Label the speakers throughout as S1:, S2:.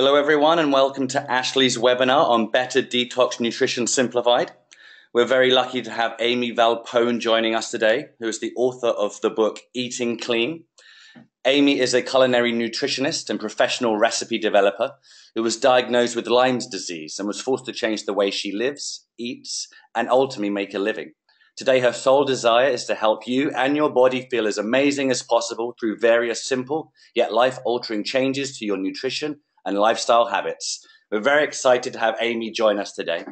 S1: Hello, everyone, and welcome to Ashley's webinar on Better Detox Nutrition Simplified. We're very lucky to have Amie Valpone joining us today, who is the author of the book Eating Clean. Amie is a culinary nutritionist and professional recipe developer who was diagnosed with Lyme's disease and was forced to change the way she lives, eats, and ultimately make a living. Today, her sole desire is to help you and your body feel as amazing as possible through various simple yet life-altering changes to your nutrition and lifestyle habits. We're very excited to have Amie join us today.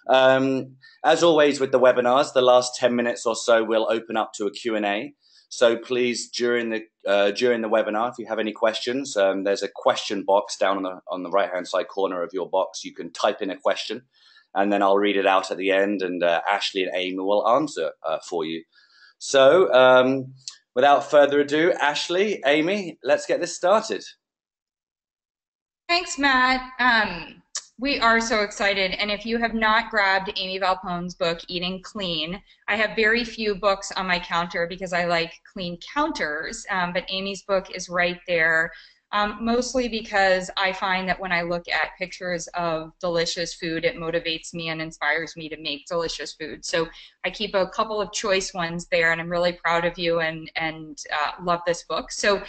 S1: As always with the webinars, the last 10 minutes or so we'll open up to a Q&A. So please, during the webinar, if you have any questions, there's a question box down on the right-hand side corner of your box. You can type in a question, and then I'll read it out at the end, and Ashley and Amie will answer for you. So without further ado, Ashley, Amie, let's get this started.
S2: Thanks, Matt. We are so excited, and if you have not grabbed Amie Valpone's book, Eating Clean, I have very few books on my counter because I like clean counters, but Amie's book is right there, mostly because I find that when I look at pictures of delicious food, it motivates me and inspires me to make delicious food. So I keep a couple of choice ones there, and I'm really proud of you and love this book. So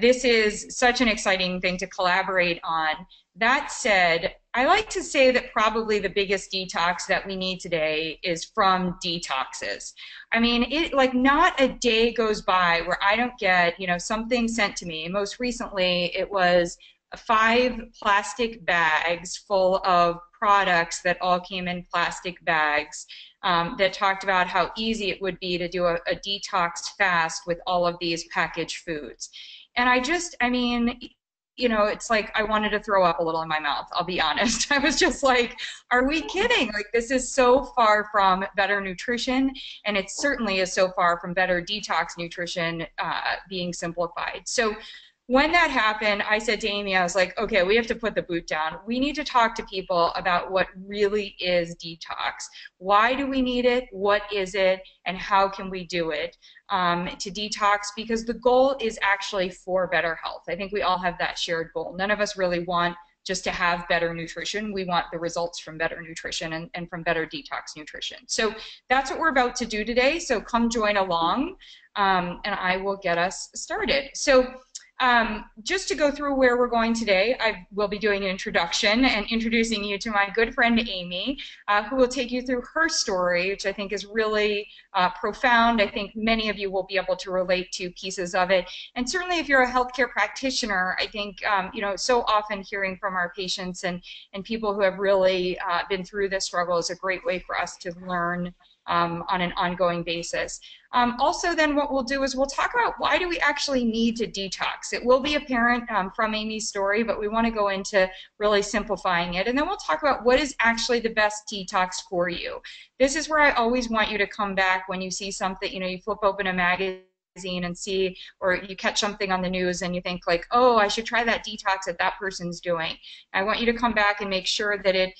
S2: this is such an exciting thing to collaborate on. That said, I like to say that probably the biggest detox that we need today is from detoxes. I mean, not a day goes by where I don't get, something sent to me. Most recently, it was 5 plastic bags full of products that all came in plastic bags that talked about how easy it would be to do a detox fast with all of these packaged foods. And it's like I wanted to throw up a little in my mouth, I'll be honest. I was just like, are we kidding? Like, this is so far from better nutrition, and it certainly is so far from better detox nutrition being simplified. So when that happened, I said to Amie, I was like, okay, we have to put the boot down. We need to talk to people about what really is detox. Why do we need it? What is it? And how can we do it to detox? Because the goal is actually for better health. I think we all have that shared goal. None of us really want just to have better nutrition. We want the results from better nutrition and from better detox nutrition. So that's what we're about to do today. So come join along, and I will get us started. So just to go through where we're going today, I will be doing an introduction and introducing you to my good friend Amie, who will take you through her story, which I think is really profound. I think many of you will be able to relate to pieces of it. And certainly if you're a healthcare practitioner, I think, so often hearing from our patients and people who have really been through this struggle is a great way for us to learn on an ongoing basis. Also then what we'll do is we'll talk about why do we actually need to detox. It will be apparent from Amie's story, but we want to go into really simplifying it. And then we'll talk about what is actually the best detox for you. This is where I always want you to come back when you see something, you flip open a magazine and see, or you catch something on the news and you think like, oh, I should try that detox that person's doing. I want you to come back and make sure that it,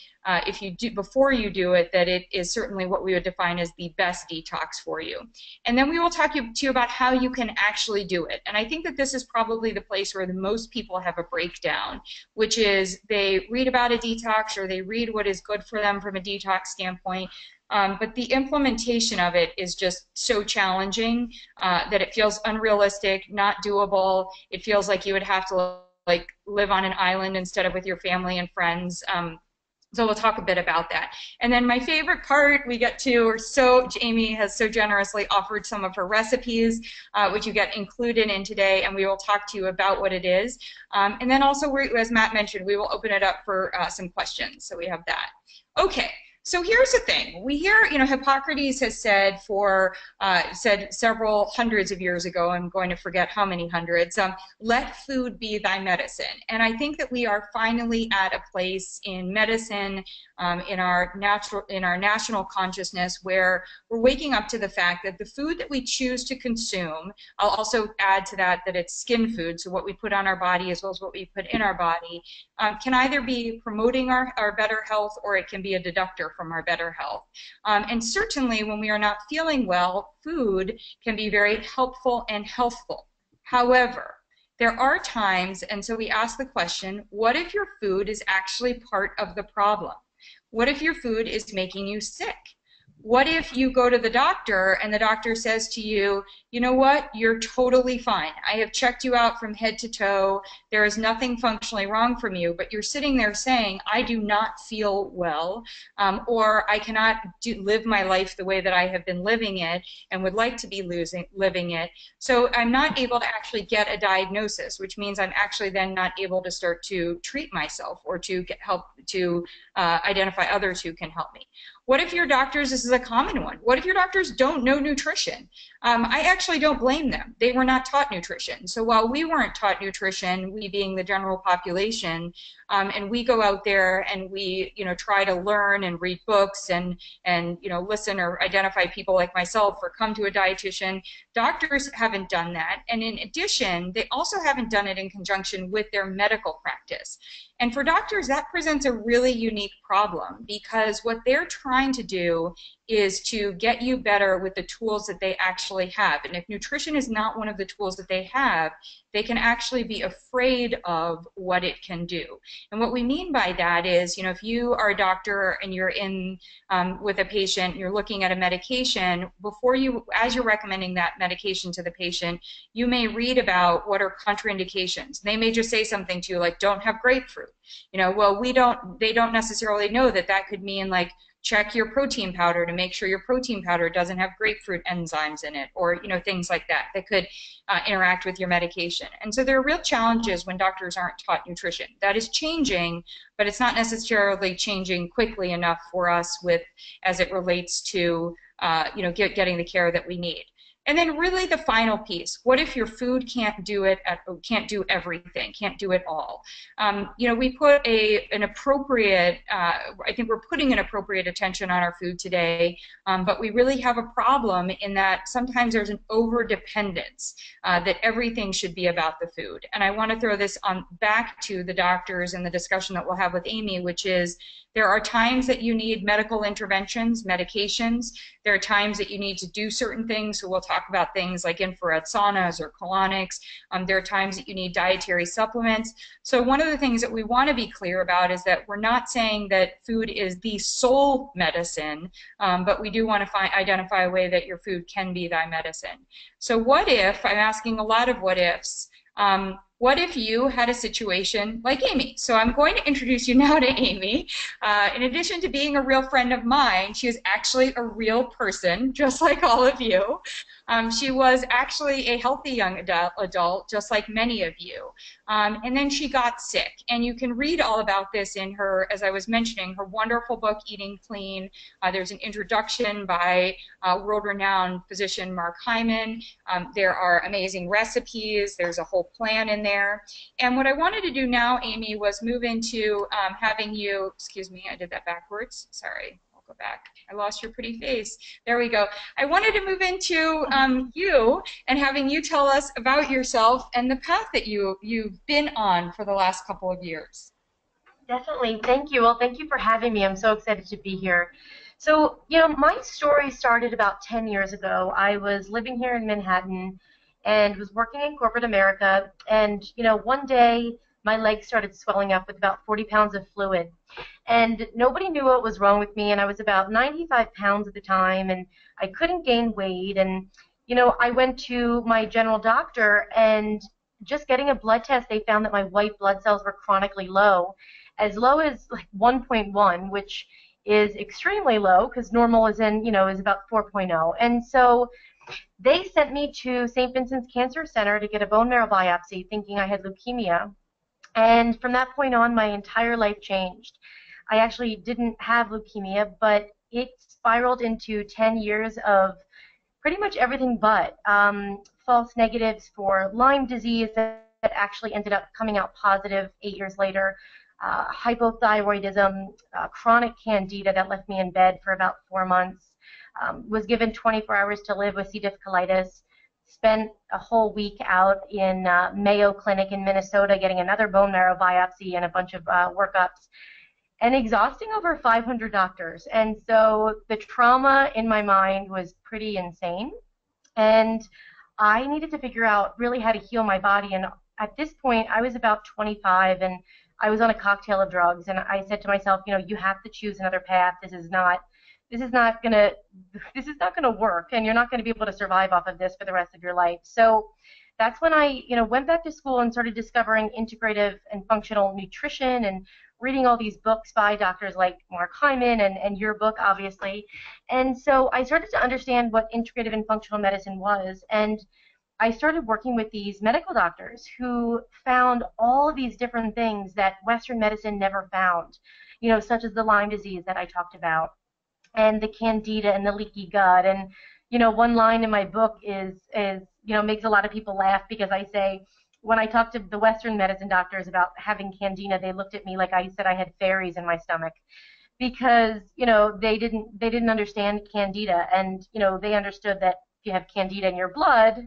S2: if you do, before you do it, that it is certainly what we would define as the best detox for you. And then we will talk to you about how you can actually do it. And I think that this is probably the place where the most people have a breakdown, which is they read about a detox or they read what is good for them from a detox standpoint, but the implementation of it is just so challenging that it feels unrealistic, not doable. It feels like you would have to live on an island instead of with your family and friends. So we'll talk a bit about that. And then my favorite part we get to, Amie has so generously offered some of her recipes, which you get included in today, and we will talk to you about what it is. And then also, as Matt mentioned, we will open it up for some questions. So we have that. Okay. So here's the thing. We hear, Hippocrates has said said several hundreds of years ago, I'm going to forget how many hundreds, let food be thy medicine. And I think that we are finally at a place in medicine, in our national consciousness, where we're waking up to the fact that the food that we choose to consume, I'll also add to that it's skin food, so what we put on our body as well as what we put in our body, can either be promoting our better health or it can be a deductor from our better health. And certainly when we are not feeling well, food can be very helpful and healthful. However, There are times, and so we ask the question, what if your food is actually part of the problem? What if your food is making you sick? What if you go to the doctor and the doctor says to you, you know what, you're totally fine. I have checked you out from head to toe. There is nothing functionally wrong from you, but you're sitting there saying, I do not feel well, or I cannot live my life the way that I have been living it and would like to be living it. So I'm not able to actually get a diagnosis, which means I'm actually then not able to start to treat myself or to get help to identify others who can help me. What if your doctors, this is a common one, what if your doctors don't know nutrition? I actually don't blame them. They were not taught nutrition. So while we weren't taught nutrition, we being the general population, and we go out there and we, try to learn and read books and listen or identify people like myself or come to a dietitian, doctors haven't done that. And in addition, they also haven't done it in conjunction with their medical practice. And for doctors, that presents a really unique problem because what they're trying to do is to get you better with the tools that they actually have. And if nutrition is not one of the tools that they have, they can actually be afraid of what it can do. And what we mean by that is, if you are a doctor and you're in with a patient, you're looking at a medication, as you're recommending that medication to the patient, you may read about what are contraindications. They may just say something to you like, don't have grapefruit. Well, they don't necessarily know that that could mean like, check your protein powder to make sure your protein powder doesn't have grapefruit enzymes in it, or things like that could interact with your medication. And so there are real challenges when doctors aren't taught nutrition. That is changing, but it's not necessarily changing quickly enough for us as it relates to getting the care that we need. And then really the final piece, what if your food can't do everything, can't do it all? We put an appropriate, I think we're putting an appropriate attention on our food today, but we really have a problem in that sometimes there's an over-dependence that everything should be about the food. And I want to throw this back to the doctors and the discussion that we'll have with Amie, which is there are times that you need medical interventions, medications. There are times that you need to do certain things, so we'll talk about things like infrared saunas or colonics. There are times that you need dietary supplements. So one of the things that we want to be clear about is that we're not saying that food is the sole medicine, but we do want to identify a way that your food can be thy medicine. So what if, I'm asking a lot of what ifs, what if you had a situation like Amie? So I'm going to introduce you now to Amie. In addition to being a real friend of mine, she is actually a real person, just like all of you. She was actually a healthy young adult, just like many of you. And then she got sick. And you can read all about this in her, as I was mentioning, her wonderful book, Eating Clean. There's an introduction by world-renowned physician Mark Hyman. There are amazing recipes. There's a whole plan in there. And what I wanted to do now, Amie, was move into having you, excuse me, I did that backwards. Sorry. Go back. I lost your pretty face. There we go. I wanted to move into you and having you tell us about yourself and the path that you've been on for the last couple of years.
S3: Definitely. Thank you. Well, thank you for having me. I'm so excited to be here. So, my story started about 10 years ago. I was living here in Manhattan and was working in corporate America. And, one day my legs started swelling up with about 40 pounds of fluid. And nobody knew what was wrong with me, and I was about 95 pounds at the time, and I couldn't gain weight. And, I went to my general doctor, and just getting a blood test, they found that my white blood cells were chronically low as like 1.1, which is extremely low because normal is about 4.0. And so they sent me to St. Vincent's Cancer Center to get a bone marrow biopsy, thinking I had leukemia. And from that point on, my entire life changed. I actually didn't have leukemia, but it spiraled into 10 years of pretty much everything but false negatives for Lyme disease that actually ended up coming out positive 8 years later, hypothyroidism, chronic candida that left me in bed for about 4 months, was given 24 hours to live with C. diff colitis, spent a whole week out in Mayo Clinic in Minnesota getting another bone marrow biopsy and a bunch of workups, and exhausting over 500 doctors. And so the trauma in my mind was pretty insane. And I needed to figure out really how to heal my body. And at this point, I was about 25 and I was on a cocktail of drugs. And I said to myself, you have to choose another path. This is not gonna, this is not gonna work, and you're not gonna be able to survive off of this for the rest of your life. So that's when I, went back to school and started discovering integrative and functional nutrition and reading all these books by doctors like Mark Hyman and your book, obviously. And so I started to understand what integrative and functional medicine was. And I started working with these medical doctors who found all of these different things that Western medicine never found, such as the Lyme disease that I talked about, and the candida and the leaky gut. And one line in my book is makes a lot of people laugh, because I say, when I talked to the Western medicine doctors about having candida, they looked at me like I said I had fairies in my stomach, because they didn't understand candida. And they understood that if you have candida in your blood,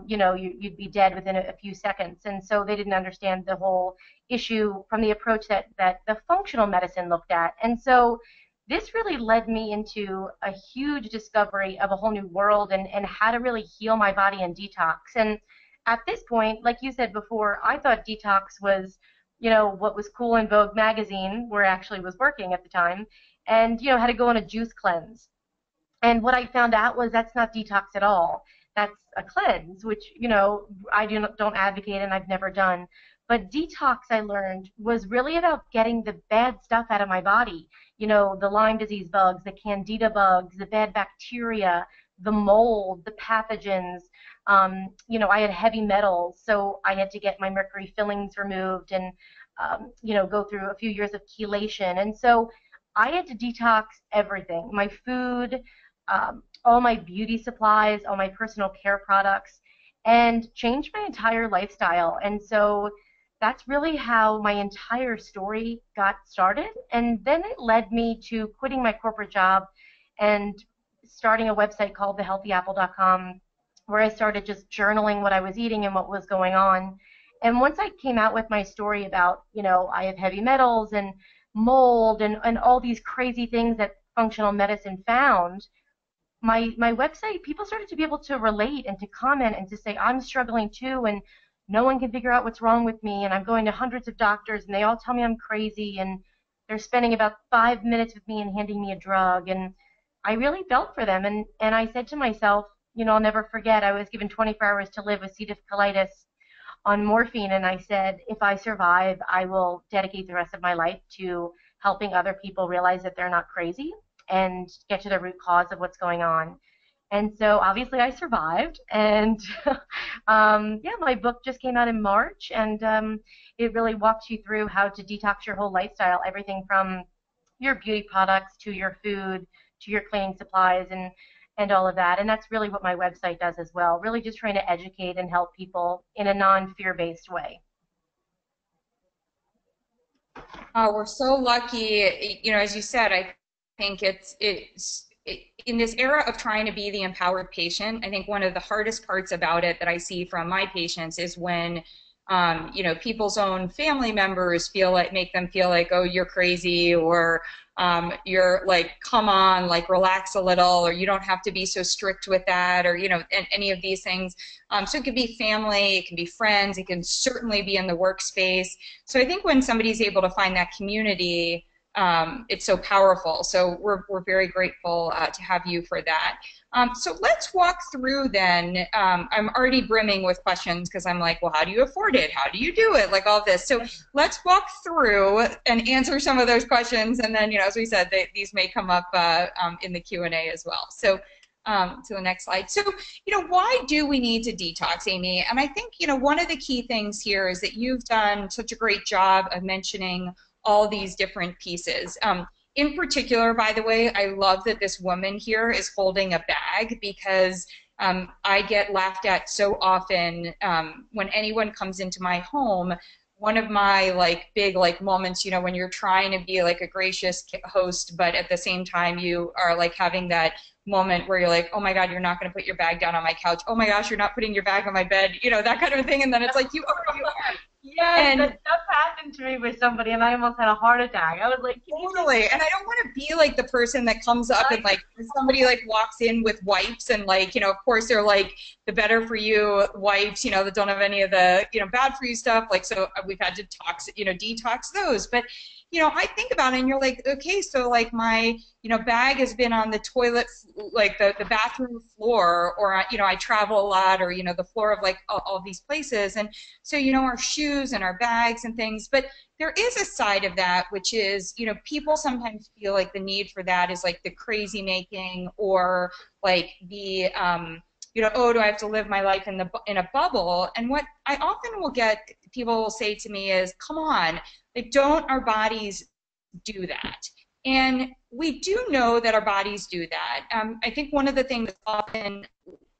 S3: you'd be dead within a few seconds. And so they didn't understand the whole issue from the approach that the functional medicine looked at. And so this really led me into a huge discovery of a whole new world, and how to really heal my body and detox. And at this point, like you said before, I thought detox was, what was cool in Vogue magazine, where I actually was working at the time, and, how to go on a juice cleanse. And what I found out was that's not detox at all. That's a cleanse, which, I don't advocate and I've never done. But detox, I learned, was really about getting the bad stuff out of my body. The Lyme disease bugs, the candida bugs, the bad bacteria, the mold, the pathogens. I had heavy metals, so I had to get my mercury fillings removed and, go through a few years of chelation. And so I had to detox everything, my food, all my beauty supplies, all my personal care products, and change my entire lifestyle. And so that's really how my entire story got started. And then it led me to quitting my corporate job and starting a website called thehealthyapple.com, where I started just journaling what I was eating and what was going on. And once I came out with my story about, I have heavy metals and mold and all these crazy things that functional medicine found, my website, people started to be able to relate and to comment and to say, I'm struggling too, and no one can figure out what's wrong with me, and I'm going to hundreds of doctors, and they all tell me I'm crazy, and they're spending about 5 minutes with me and handing me a drug. And I really felt for them, and I said to myself, I'll never forget, I was given 24 hours to live with C. diff colitis on morphine, and I said, if I survive, I will dedicate the rest of my life to helping other people realize that they're not crazy and get to the root cause of what's going on. And so obviously I survived, and yeah, my book just came out in March, and it really walks you through how to detox your whole lifestyle, everything from your beauty products to your food to your cleaning supplies and all of that. And that's really what my website does as well, really just trying to educate and help people in a non-fear-based way.
S2: We're so lucky, as you said. I think it's in this era of trying to be the empowered patient, I think one of the hardest parts about it that I see from my patients is when, people's own family members make them feel like, oh, you're crazy, or you're like, come on, like relax a little, or you don't have to be so strict with that, or, and any of these things. So it could be family, it can be friends, it can certainly be in the workspace. So I think when somebody's able to find that community, it's so powerful. So we're very grateful to have you for that. So let's walk through then. I'm already brimming with questions because I'm like, well, how do you afford it? How do you do it? Like all this. So let's walk through and answer some of those questions. And then, as we said, these may come up in the Q&A as well. So to the next slide. So, why do we need to detox, Amie? And I think, one of the key things here is that you've done such a great job of mentioning all these different pieces. In particular, by the way, I love that this woman here is holding a bag, because I get laughed at so often when anyone comes into my home. One of my big moments, when you're trying to be like a gracious host, but at the same time you are having that moment where you're like, oh my God, you're not going to put your bag down on my couch. Oh my gosh, you're not putting your bag on my bed. That kind of thing. And then it's like, you are.
S3: Yes,
S2: And
S3: that stuff happened to me with somebody, and I almost had a heart attack. I was like, "Can you just?"
S2: totally. And I don't want to be like the person that comes up and like somebody like walks in with wipes and like, of course they're like the better for you wipes, that don't have any of the, bad for you stuff. Like, so we've had to detox those. But, I think about it and you're like, okay, so like my, bag has been on the toilet, like the bathroom floor, or, I travel a lot, or, the floor of like all these places. And so, our shoes and our bags and things. But there is a side of that, which is, people sometimes feel like the need for that is like the crazy making, or like the, oh, do I have to live my life in a bubble? And what I often will get people will say to me is, come on, like, don't our bodies do that? And we do know that our bodies do that. I think one of the things that's often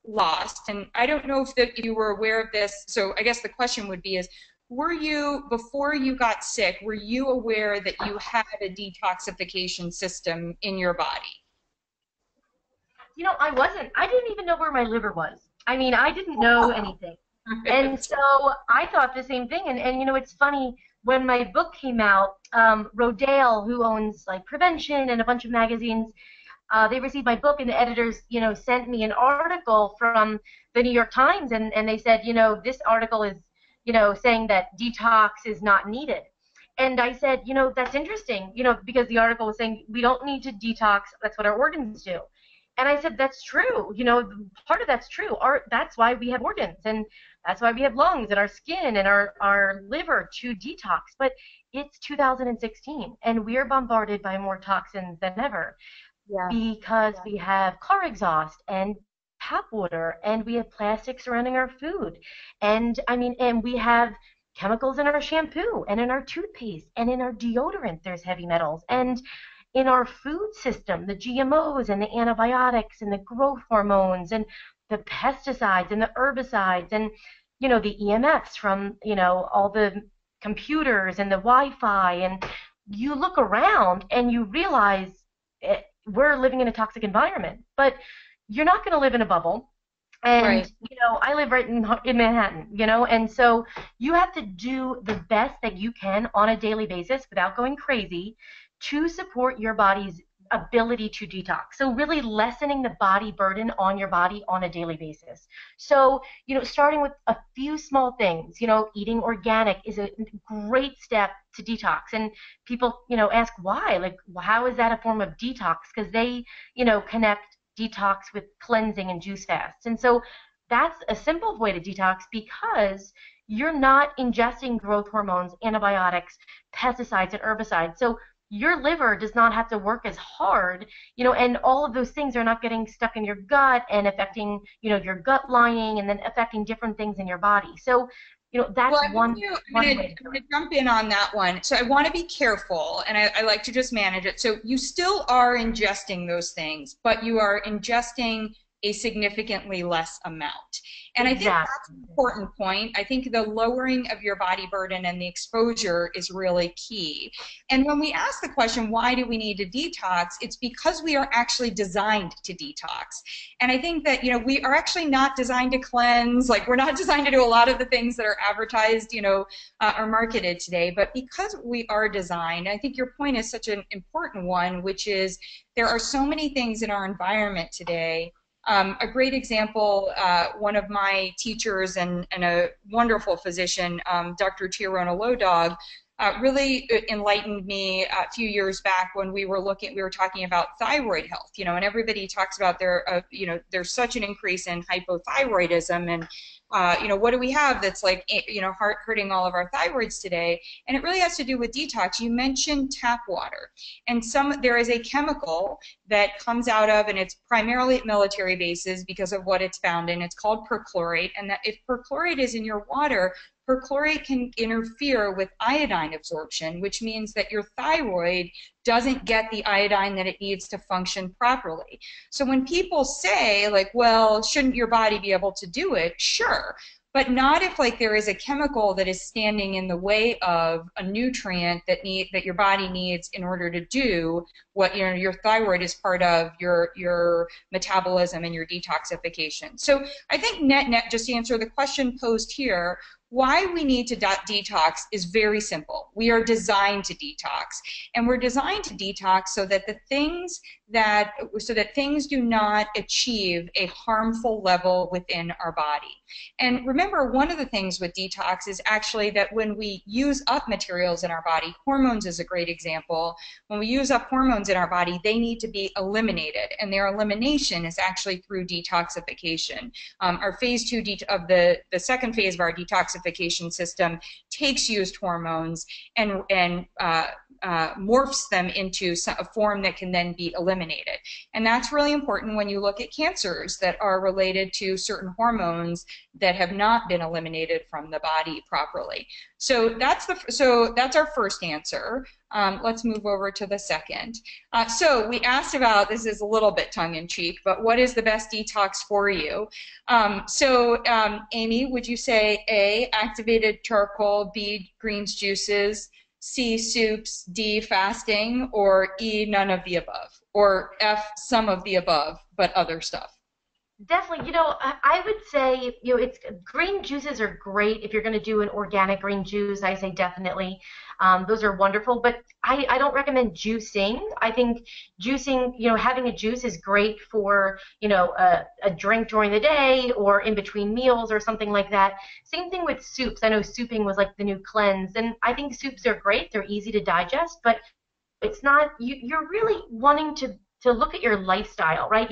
S2: lost, and I don't know if you were aware of this, so I guess the question would be is, were you, before you got sick, were you aware that you had a detoxification system in your body?
S3: I wasn't. I didn't even know where my liver was. I mean, I didn't know anything. And so I thought the same thing. And it's funny, when my book came out, Rodale, who owns like Prevention and a bunch of magazines, they received my book, and the editors, sent me an article from the New York Times, and they said, this article is, saying that detox is not needed. And I said, that's interesting, because the article was saying we don't need to detox, that's what our organs do. And I said, that's true. Part of that's true. That's why we have organs, and that's why we have lungs and our skin and our liver to detox. But it's 2016, and we are bombarded by more toxins than ever,
S2: Yeah.
S3: because we have car exhaust and tap water, and we have plastic surrounding our food. And I mean, and we have chemicals in our shampoo and in our toothpaste and in our deodorant, there's heavy metals. And in our food system, the GMOs and the antibiotics and the growth hormones and the pesticides and the herbicides and, the EMFs from, all the computers and the Wi-Fi. And you look around and you realize we're living in a toxic environment. But you're not going to live in a bubble. And,
S2: Right.
S3: I live right in Manhattan, and so you have to do the best that you can on a daily basis without going crazy to support your body's ability to detox. So really lessening the body burden on your body on a daily basis. So, starting with a few small things, eating organic is a great step to detox. And people, ask why, like, how is that a form of detox? Because they, connect detox with cleansing and juice fasts. And so that's a simple way to detox, because you're not ingesting growth hormones, antibiotics, pesticides, and herbicides. So your liver does not have to work as hard, and all of those things are not getting stuck in your gut and affecting, your gut lining, and then affecting different things in your body. So, that's
S2: Well,
S3: one
S2: I'm
S3: way.
S2: going to jump in on that one. So I want to be careful, and I like to just manage it. So you still are ingesting those things, but you are ingesting a significantly less amount. And I think
S3: Exactly.
S2: that's an important point. I think the lowering of your body burden and the exposure is really key. And when we ask the question, why do we need to detox? It's because we are actually designed to detox. And I think that, we are actually not designed to cleanse. Like, we're not designed to do a lot of the things that are advertised, or marketed today. But because we are designed, I think your point is such an important one, which is there are so many things in our environment today. A great example, one of my teachers and a wonderful physician, Dr. Tiarona Lodog, really enlightened me a few years back when we were talking about thyroid health, and everybody talks about there's such an increase in hypothyroidism, and what do we have that's like, hurting all of our thyroids today? And it really has to do with detox. You mentioned tap water, and there is a chemical that comes out of, and it's primarily at military bases because of what it's found in. It's called perchlorate, and that if perchlorate is in your water, perchlorate can interfere with iodine absorption, which means that your thyroid doesn't get the iodine that it needs to function properly. So when people say, like, well, shouldn't your body be able to do it? Sure. But not if, like, there is a chemical that is standing in the way of a nutrient that your body needs in order to do what your thyroid is part of your metabolism and your detoxification. So I think net, just to answer the question posed here, why we need to detox is very simple. We are designed to detox, and we're designed to detox so that things do not achieve a harmful level within our body. And remember, one of the things with detox is actually that when we use up materials in our body, hormones is a great example. When we use up hormones in our body, they need to be eliminated, and their elimination is actually through detoxification. Our phase 2 of the second phase of our detoxification system takes used hormones and morphs them into a form that can then be eliminated. And that's really important when you look at cancers that are related to certain hormones that have not been eliminated from the body properly. So that's our first answer. Let's move over to the second. So we asked about, this is a little bit tongue-in-cheek, but what is the best detox for you? Amie, would you say A, activated charcoal, B, greens juices, C, soups, D, fasting, or E, none of the above, or F, some of the above, but other stuff?
S3: Definitely, I would say, it's green juices are great if you're going to do an organic green juice. I say definitely. Those are wonderful, but I don't recommend juicing. I think juicing, having a juice is great for, a drink during the day or in between meals or something like that. Same thing with soups. I know souping was like the new cleanse, and I think soups are great. They're easy to digest, but it's not, you're really wanting to look at your lifestyle, right?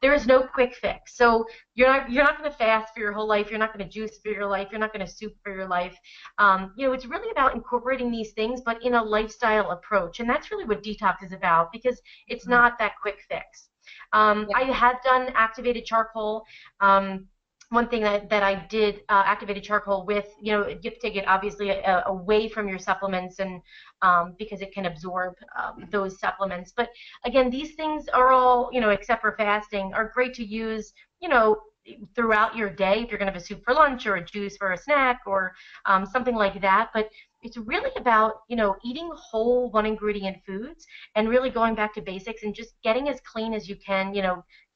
S3: There is no quick fix. So you're not going to fast for your whole life. You're not going to juice for your life. You're not going to soup for your life. It's really about incorporating these things, but in a lifestyle approach. And that's really what detox is about, because it's not that quick fix. I have done activated charcoal. One thing that I did activated charcoal with, you have to take it obviously away from your supplements, and because it can absorb those supplements. But again, these things are all, except for fasting, are great to use, throughout your day if you're going to have a soup for lunch or a juice for a snack or something like that. But it's really about, eating whole one ingredient foods and really going back to basics and just getting as clean as you can,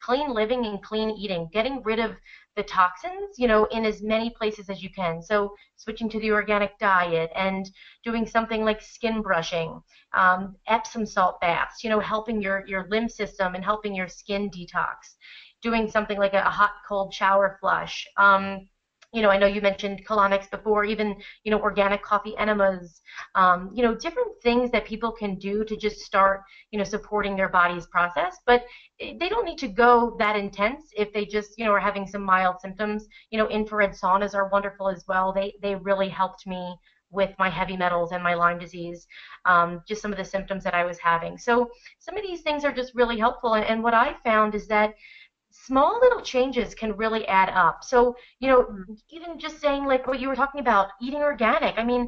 S3: clean living and clean eating, getting rid of the toxins, in as many places as you can. So switching to the organic diet and doing something like skin brushing, Epsom salt baths, helping your lymph system and helping your skin detox, doing something like a hot cold shower flush. I know you mentioned colonics before, even, organic coffee enemas, different things that people can do to just start, supporting their body's process. But they don't need to go that intense if they just, are having some mild symptoms. Infrared saunas are wonderful as well. They really helped me with my heavy metals and my Lyme disease, just some of the symptoms that I was having. So some of these things are just really helpful. And what I found is that small little changes can really add up. So, even just saying like what you were talking about, eating organic. I mean,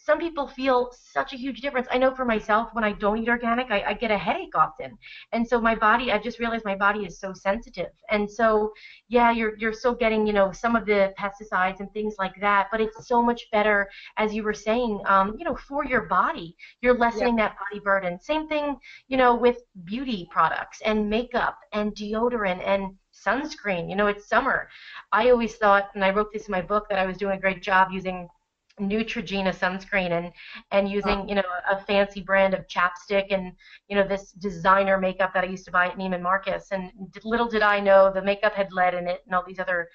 S3: some people feel such a huge difference. I know for myself, when I don't eat organic, I get a headache often. And so my body, I just realized my body is so sensitive. And so, yeah, you're still getting, some of the pesticides and things like that, but it's so much better, as you were saying, for your body. You're lessening that body burden. Same thing, with beauty products and makeup and deodorant and sunscreen. It's summer. I always thought, and I wrote this in my book, that I was doing a great job using Neutrogena sunscreen and using a fancy brand of chapstick and this designer makeup that I used to buy at Neiman Marcus, and little did I know the makeup had lead in it and all these other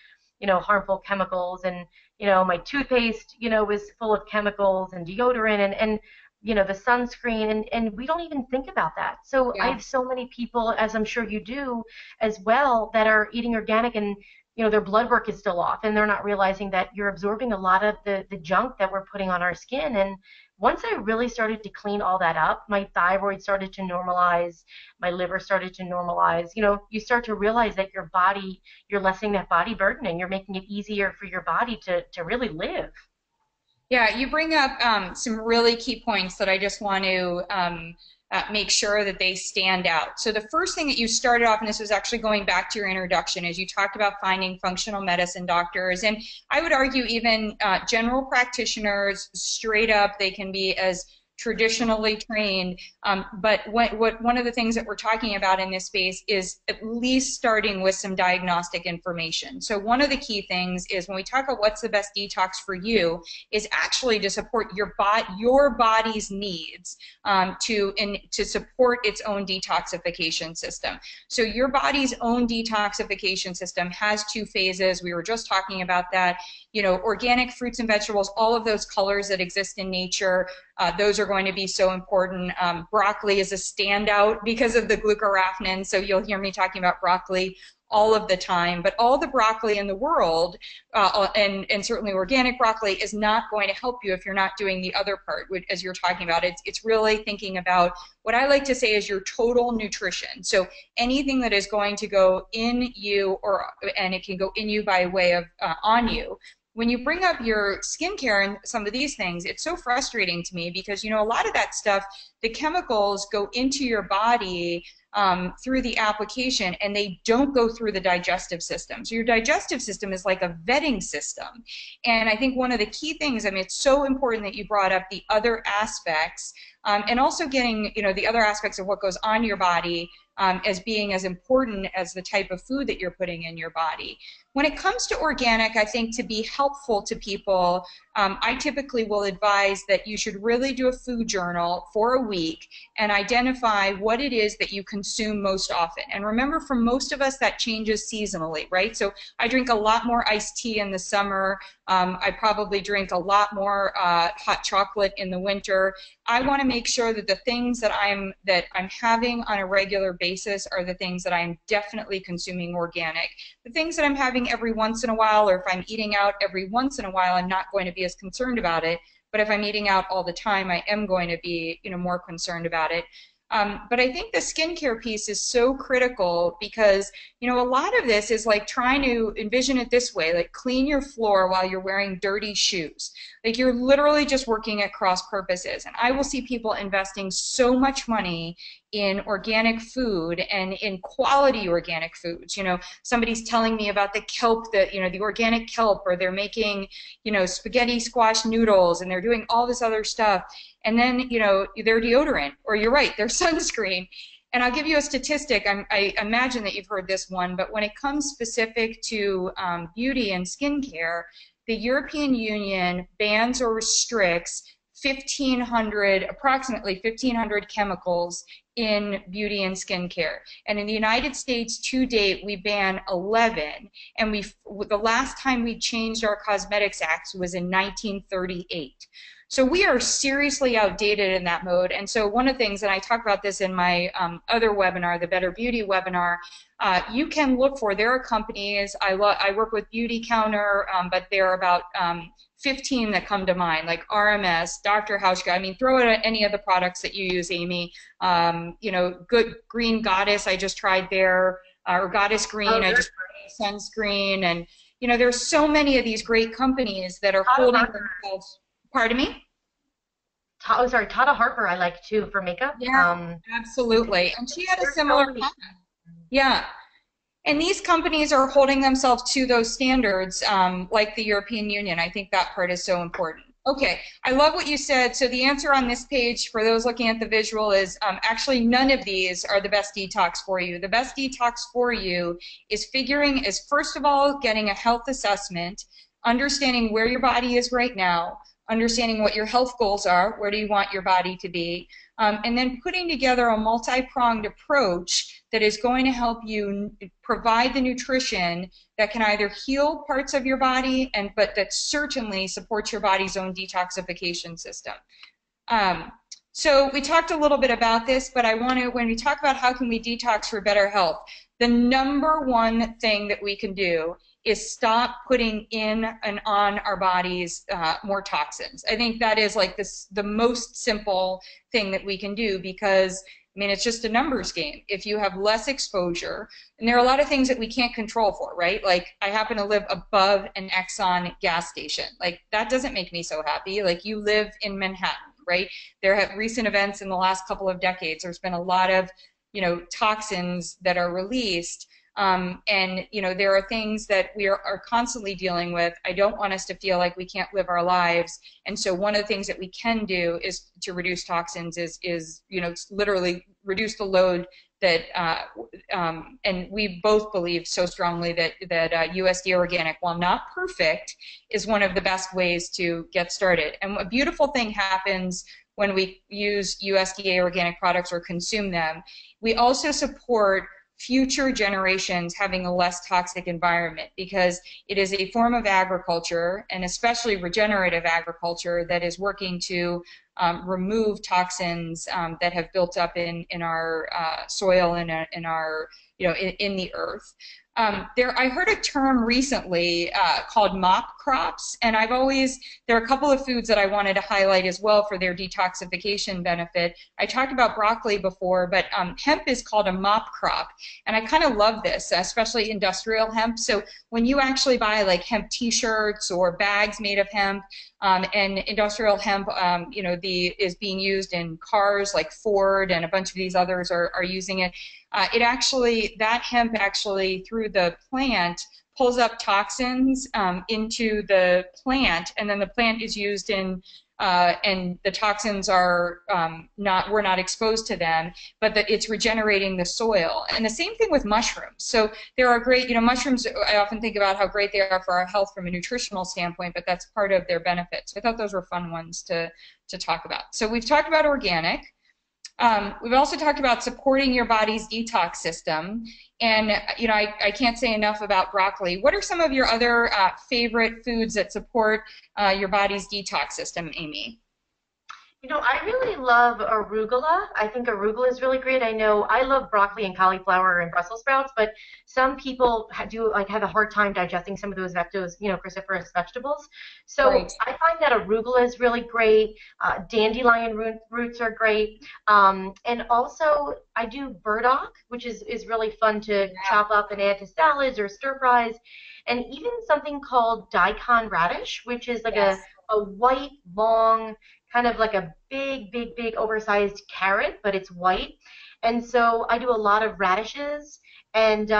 S3: harmful chemicals, and my toothpaste was full of chemicals, and deodorant and the sunscreen, and we don't even think about that. So I have so many people, as I'm sure you do as well, that are eating organic and their blood work is still off, and they're not realizing that you're absorbing a lot of the junk that we're putting on our skin. And once I really started to clean all that up, my thyroid started to normalize, my liver started to normalize. You start to realize that your body, you're lessening that body burden, and you're making it easier for your body to really live.
S2: Yeah, you bring up some really key points that I just want to make sure that they stand out. So the first thing that you started off, and this was actually going back to your introduction, is you talked about finding functional medicine doctors, and I would argue even general practitioners, straight up, they can be as traditionally trained. But one of the things that we're talking about in this space is at least starting with some diagnostic information. So one of the key things is when we talk about what's the best detox for you is actually to support your body's needs to support its own detoxification system. So your body's own detoxification system has two phases. We were just talking about that. You know, organic fruits and vegetables, all of those colors that exist in nature, those are going to be so important. Broccoli is a standout because of the glucoraphanin, so you'll hear me talking about broccoli all of the time. But all the broccoli in the world, and certainly organic broccoli, is not going to help you if you're not doing the other part, as you're talking about. It's really thinking about what I like to say is your total nutrition. So anything that is going to go in you, and it can go in you by way of on you. When you bring up your skincare and some of these things, it's so frustrating to me because, you know, a lot of that stuff, the chemicals go into your body through the application, and they don't go through the digestive system. So your digestive system is like a vetting system. And I think one of the key things, I mean, it's so important that you brought up the other aspects, and also getting, you know, the other aspects of what goes on your body as being as important as the type of food that you're putting in your body. When it comes to organic, I think to be helpful to people, I typically will advise that you should really do a food journal for a week and identify what it is that you consume most often. And remember, for most of us, that changes seasonally, right? So I drink a lot more iced tea in the summer. I probably drink a lot more hot chocolate in the winter. I want to make sure that the things that I'm having on a regular basis are the things that I'm definitely consuming organic. The things that I'm having every once in a while, or if I'm eating out every once in a while, I'm not going to be as concerned about it. But if I'm eating out all the time, I am going to be, you know, more concerned about it. But I think the skincare piece is so critical because, you know, a lot of this is like trying to envision it this way, like clean your floor while you're wearing dirty shoes. Like you're literally just working at cross purposes. And I will see people investing so much money in organic food and in quality organic foods. You know, somebody's telling me about the kelp, the organic kelp, or they're making, you know, spaghetti squash noodles, and they're doing all this other stuff. And then, you know, their deodorant, or you're right, their sunscreen. And I'll give you a statistic. I imagine that you've heard this one, but when it comes specific to beauty and skincare, the European Union bans or restricts approximately 1,500 chemicals in beauty and skincare. And in the United States to date, we ban 11. And the last time we changed our Cosmetics Act was in 1938. So we are seriously outdated in that mode. And so one of the things, and I talk about this in my other webinar, the Better Beauty webinar, you can look for, there are companies, I work with Beauty Counter, but there are about 15 that come to mind, like RMS, Dr. Hauschka. I mean, throw it at any of the products that you use, Amy. You know, Good Green Goddess, I just tried there, or Goddess Green, I just tried sunscreen. And, you know, there's so many of these great companies that are holding themselves. Pardon me?
S3: Oh, sorry, Tata Harper I like too for makeup.
S2: Yeah, absolutely. And she had a similar pattern. Yeah. And these companies are holding themselves to those standards like the European Union. I think that part is so important. Okay, I love what you said. So the answer on this page for those looking at the visual is actually none of these are the best detox for you. The best detox for you is first of all, getting a health assessment, understanding where your body is right now, understanding what your health goals are, where do you want your body to be, and then putting together a multi-pronged approach that is going to help you provide the nutrition that can either heal parts of your body, but that certainly supports your body's own detoxification system. So we talked a little bit about this, but when we talk about how can we detox for better health, the number one thing that we can do is stop putting in and on our bodies more toxins. I think that is like the most simple thing that we can do because, I mean, it's just a numbers game. If you have less exposure, and there are a lot of things that we can't control for, right? Like I happen to live above an Exxon gas station. Like that doesn't make me so happy. Like you live in Manhattan, right? There have recent events in the last couple of decades. There's been a lot of, you know, toxins that are released. And there are things that we are constantly dealing with. I don't want us to feel like we can't live our lives. And so one of the things that we can do is to reduce toxins is literally reduce the load that and we both believe so strongly that USDA organic, while not perfect, is one of the best ways to get started. And a beautiful thing happens when we use USDA organic products or consume them. We also support future generations having a less toxic environment, because it is a form of agriculture, and especially regenerative agriculture, that is working to remove toxins that have built up in our soil and in our in the earth. I heard a term recently called mop crops, and there are a couple of foods that I wanted to highlight as well for their detoxification benefit. I talked about broccoli before, but hemp is called a mop crop, and I kind of love this, especially industrial hemp. So when you actually buy like hemp t-shirts or bags made of hemp, and industrial hemp, is being used in cars like Ford, and a bunch of these others are using it. That hemp actually, through the plant, pulls up toxins into the plant, and then the plant is used in, and the toxins are we're not exposed to them, but that it's regenerating the soil. And the same thing with mushrooms. So there are great, mushrooms, I often think about how great they are for our health from a nutritional standpoint, but that's part of their benefits. So I thought those were fun ones to talk about. So we've talked about organic. We've also talked about supporting your body's detox system, and I can't say enough about broccoli. What are some of your other favorite foods that support your body's detox system, Amie?
S3: I really love arugula. I think arugula is really great. I know I love broccoli and cauliflower and Brussels sprouts, but some people have a hard time digesting some of those cruciferous vegetables. So
S2: Right.
S3: I find that arugula is really great. Dandelion roots are great. And also I do burdock, which is really fun to chop up and add to salads or stir fries. And even something called daikon radish, which is like
S2: Yes.
S3: a white, long, kind of like a big, big, big oversized carrot, but it's white. And so I do a lot of radishes and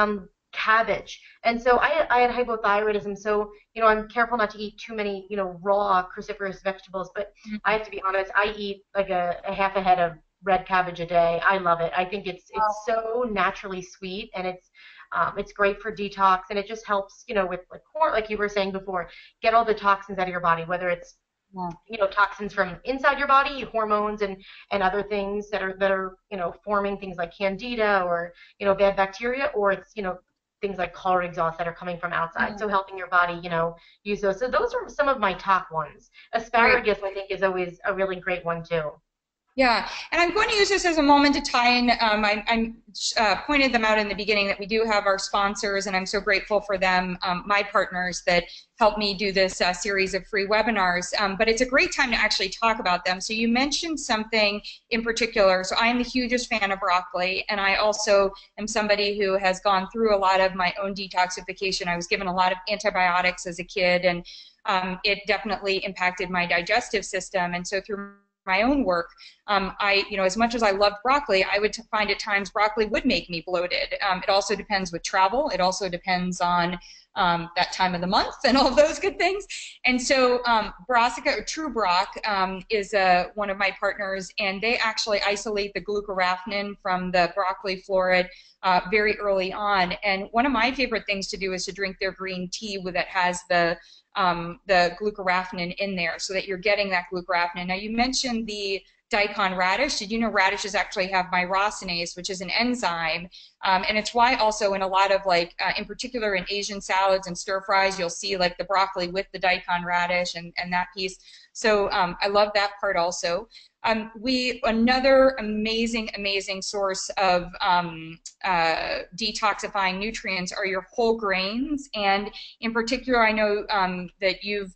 S3: cabbage. And so I had hypothyroidism, so I'm careful not to eat too many raw cruciferous vegetables. But I have to be honest, I eat like a half a head of red cabbage a day. I love it. I think it's so naturally sweet, and it's great for detox, and it just helps with like corn, like you were saying before, get all the toxins out of your body, whether it's toxins from inside your body, hormones and other things that are forming things like candida or bad bacteria, or it's things like car exhaust that are coming from outside. So helping your body use those. So those are some of my top ones. Asparagus, I think, is always a really great one too.
S2: Yeah, and I'm going to use this as a moment to tie in. I pointed them out in the beginning that we do have our sponsors, and I'm so grateful for them, my partners that helped me do this series of free webinars. But it's a great time to actually talk about them. So you mentioned something in particular. So I am the hugest fan of broccoli, and I also am somebody who has gone through a lot of my own detoxification. I was given a lot of antibiotics as a kid, and it definitely impacted my digestive system. And so through my own work, as much as I loved broccoli, I would find at times broccoli would make me bloated. It also depends with travel. It also depends on that time of the month and all those good things. And so Brassica, or True Brock, is one of my partners, and they actually isolate the glucoraphanin from the broccoli floret very early on. And one of my favorite things to do is to drink their green tea that has the glucoraphanin in there, so that you're getting that glucoraphanin. Now, you mentioned the daikon radish. Did you know radishes actually have myrosinase, which is an enzyme? And it's why also in a lot of in particular in Asian salads and stir fries, you'll see like the broccoli with the daikon radish and that piece. So I love that part also. Another amazing source of detoxifying nutrients are your whole grains, and in particular, I know that you've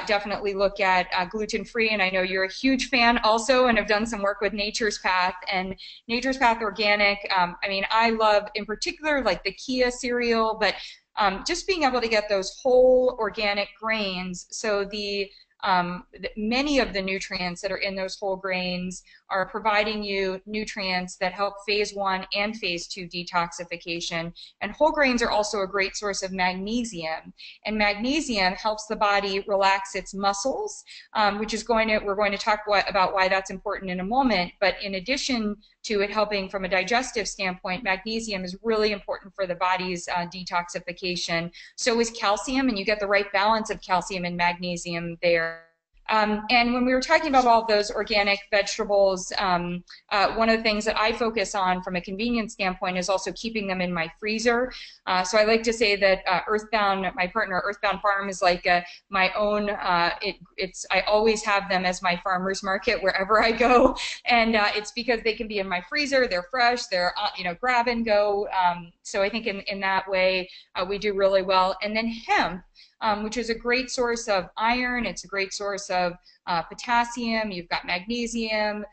S2: definitely looked at gluten-free, and I know you're a huge fan also, and have done some work with Nature's Path and Nature's Path Organic. I love in particular like the Kia cereal, but just being able to get those whole organic grains. So the many of the nutrients that are in those whole grains are providing you nutrients that help phase 1 and phase 2 detoxification. And whole grains are also a great source of magnesium. And magnesium helps the body relax its muscles, which is we're going to talk about why that's important in a moment. But in addition to it helping from a digestive standpoint, magnesium is really important for the body's detoxification. So is calcium, and you get the right balance of calcium and magnesium there. And when we were talking about all of those organic vegetables, one of the things that I focus on from a convenience standpoint is also keeping them in my freezer. So I like to say that my partner, Earthbound Farm, is like my own. I always have them as my farmer's market wherever I go, and it's because they can be in my freezer. They're fresh. They're grab and go. So I think in that way we do really well. And then hemp. Which is a great source of iron. It's a great source of potassium. You've got magnesium.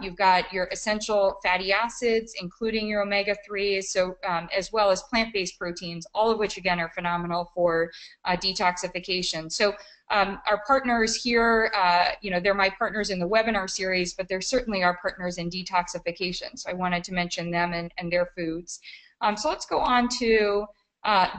S2: You've got your essential fatty acids, including your omega-3s, so as well as plant-based proteins, all of which, again, are phenomenal for detoxification. So our partners here, they're my partners in the webinar series, but they're certainly our partners in detoxification. So I wanted to mention them and their foods. So let's go on to